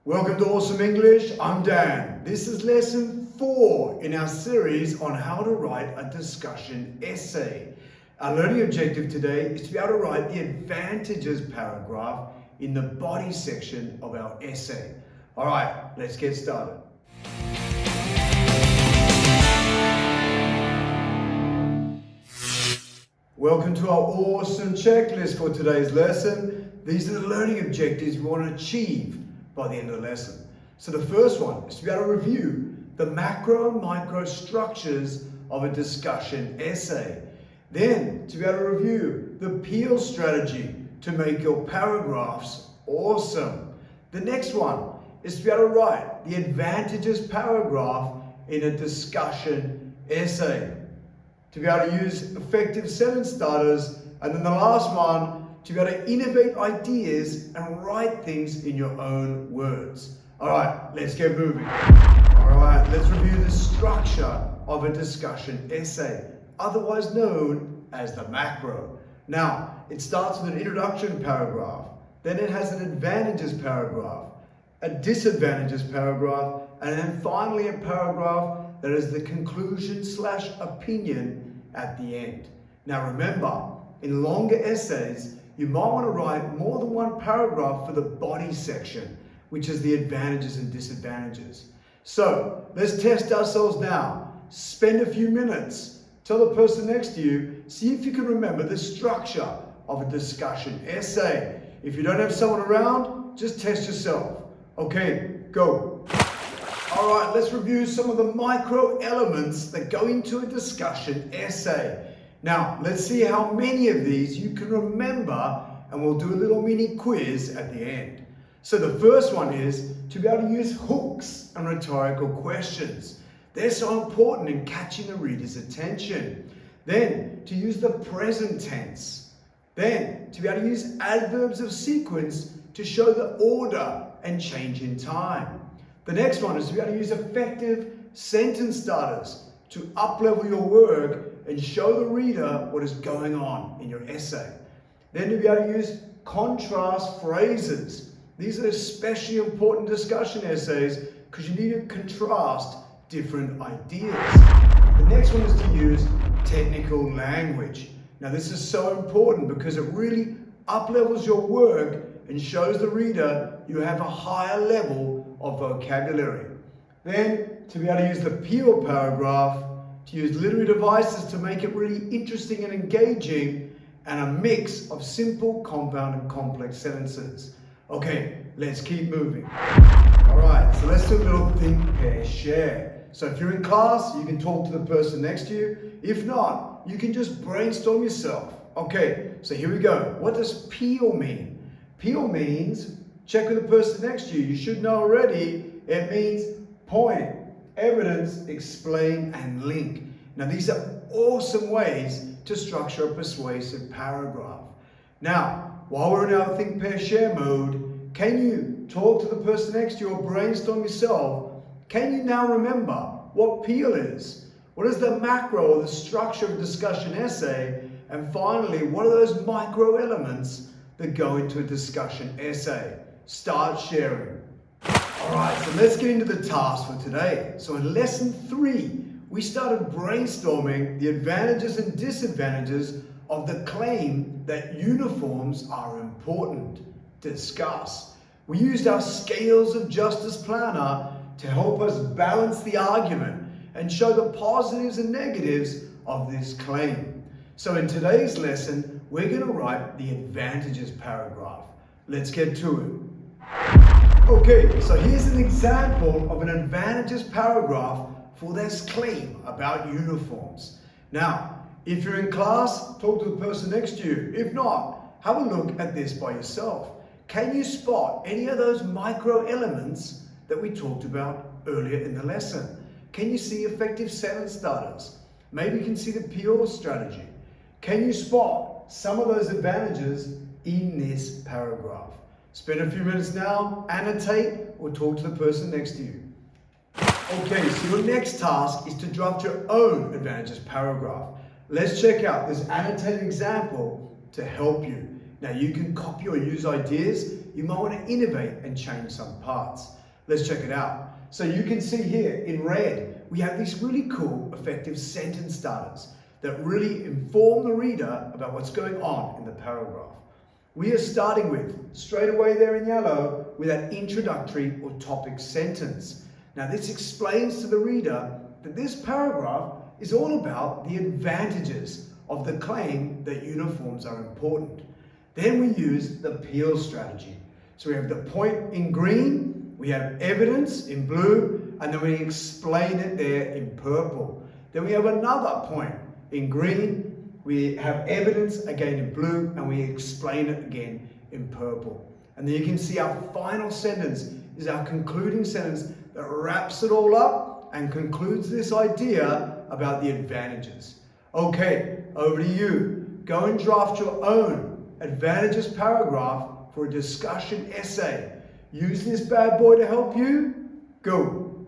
Welcome to Awesome English. I'm Dan. This is lesson 4 in our series on how to write a discussion essay. Our learning objective today is to be able to write the advantages paragraph in the body section of our essay. All right, let's get started. Welcome to our awesome checklist for today's lesson. These are the learning objectives we want to achieve by the end of the lesson. So the first one is to be able to review the macro and micro structures of a discussion essay. Then to be able to review the peel strategy to make your paragraphs awesome. The next one is to be able to write the advantages paragraph in a discussion essay. To be able to use effective sentence starters, and then the last one, to be able to innovate ideas and write things in your own words. All right, let's get moving. All right, let's review the structure of a discussion essay, otherwise known as the macro. Now, it starts with an introduction paragraph, then it has an advantages paragraph, a disadvantages paragraph, and then finally a paragraph that is the conclusion/opinion at the end. Now remember, in longer essays, you might want to write more than one paragraph for the body section, which is the advantages and disadvantages. So let's test ourselves now. Spend a few minutes, tell the person next to you, see if you can remember the structure of a discussion essay. If you don't have someone around, just test yourself. Okay, go. All right, let's review some of the micro elements that go into a discussion essay. Now, let's see how many of these you can remember, and we'll do a little mini quiz at the end. So the first one is to be able to use hooks and rhetorical questions. They're so important in catching the reader's attention. Then, to use the present tense. Then, to be able to use adverbs of sequence to show the order and change in time. The next one is to be able to use effective sentence starters to up-level your work and show the reader what is going on in your essay. Then to be able to use contrast phrases. These are especially important discussion essays because you need to contrast different ideas. The next one is to use technical language. Now this is so important because it really up-levels your work and shows the reader you have a higher level of vocabulary. Then, to be able to use the peel paragraph, to use literary devices to make it really interesting and engaging, and a mix of simple, compound, and complex sentences. Okay, let's keep moving. All right, so let's do a little think, pair, share. So if you're in class, you can talk to the person next to you. If not, you can just brainstorm yourself. Okay, so here we go. What does peel mean? Peel means, check with the person next to you. You should know already. It means point, evidence, explain, and link. Now these are awesome ways to structure a persuasive paragraph. Now, while we're in our think, pair, share mode, can you talk to the person next to you or brainstorm yourself? Can you now remember what peel is? What is the macro or the structure of a discussion essay? And finally, what are those micro elements that go into a discussion essay? Start sharing. All right, so let's get into the task for today. So in lesson 3, we started brainstorming the advantages and disadvantages of the claim that uniforms are important. Discuss. We used our scales of justice planner to help us balance the argument and show the positives and negatives of this claim. So in today's lesson, we're going to write the advantages paragraph. Let's get to it. Okay, so here's an example of an advantages paragraph for this claim about uniforms. Now, if you're in class, talk to the person next to you. If not, have a look at this by yourself. Can you spot any of those micro elements that we talked about earlier in the lesson? Can you see effective sentence starters? Maybe you can see the peel strategy. Can you spot some of those advantages in this paragraph? Spend a few minutes now, annotate, or talk to the person next to you. Okay, so your next task is to draft your own advantages paragraph. Let's check out this annotated example to help you. Now you can copy or use ideas you might want to innovate and change some parts. Let's check it out. So you can see here in red, we have these really cool effective sentence starters that really inform the reader about what's going on in the paragraph. We are starting with, straight away there in yellow, with that introductory or topic sentence. Now this explains to the reader that this paragraph is all about the advantages of the claim that uniforms are important. Then we use the peel strategy. So we have the point in green, we have evidence in blue, and then we explain it there in purple. Then we have another point in green, we have evidence again in blue, and we explain it again in purple. And then you can see our final sentence is our concluding sentence that wraps it all up and concludes this idea about the advantages. Okay, over to you. Go and draft your own advantages paragraph for a discussion essay. Use this bad boy to help you. Go.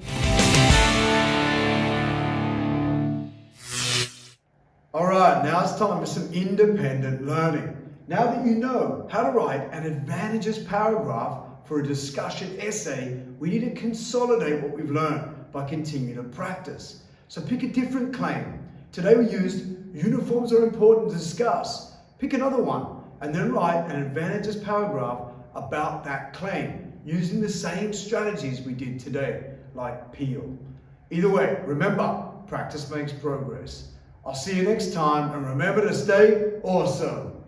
Alright, now it's time for some independent learning. Now that you know how to write an advantages paragraph for a discussion essay, we need to consolidate what we've learned by continuing to practice. So pick a different claim. Today we used uniforms are important to discuss. Pick another one and then write an advantages paragraph about that claim using the same strategies we did today, like peel. Either way, remember, practice makes progress. I'll see you next time, and remember to stay awesome.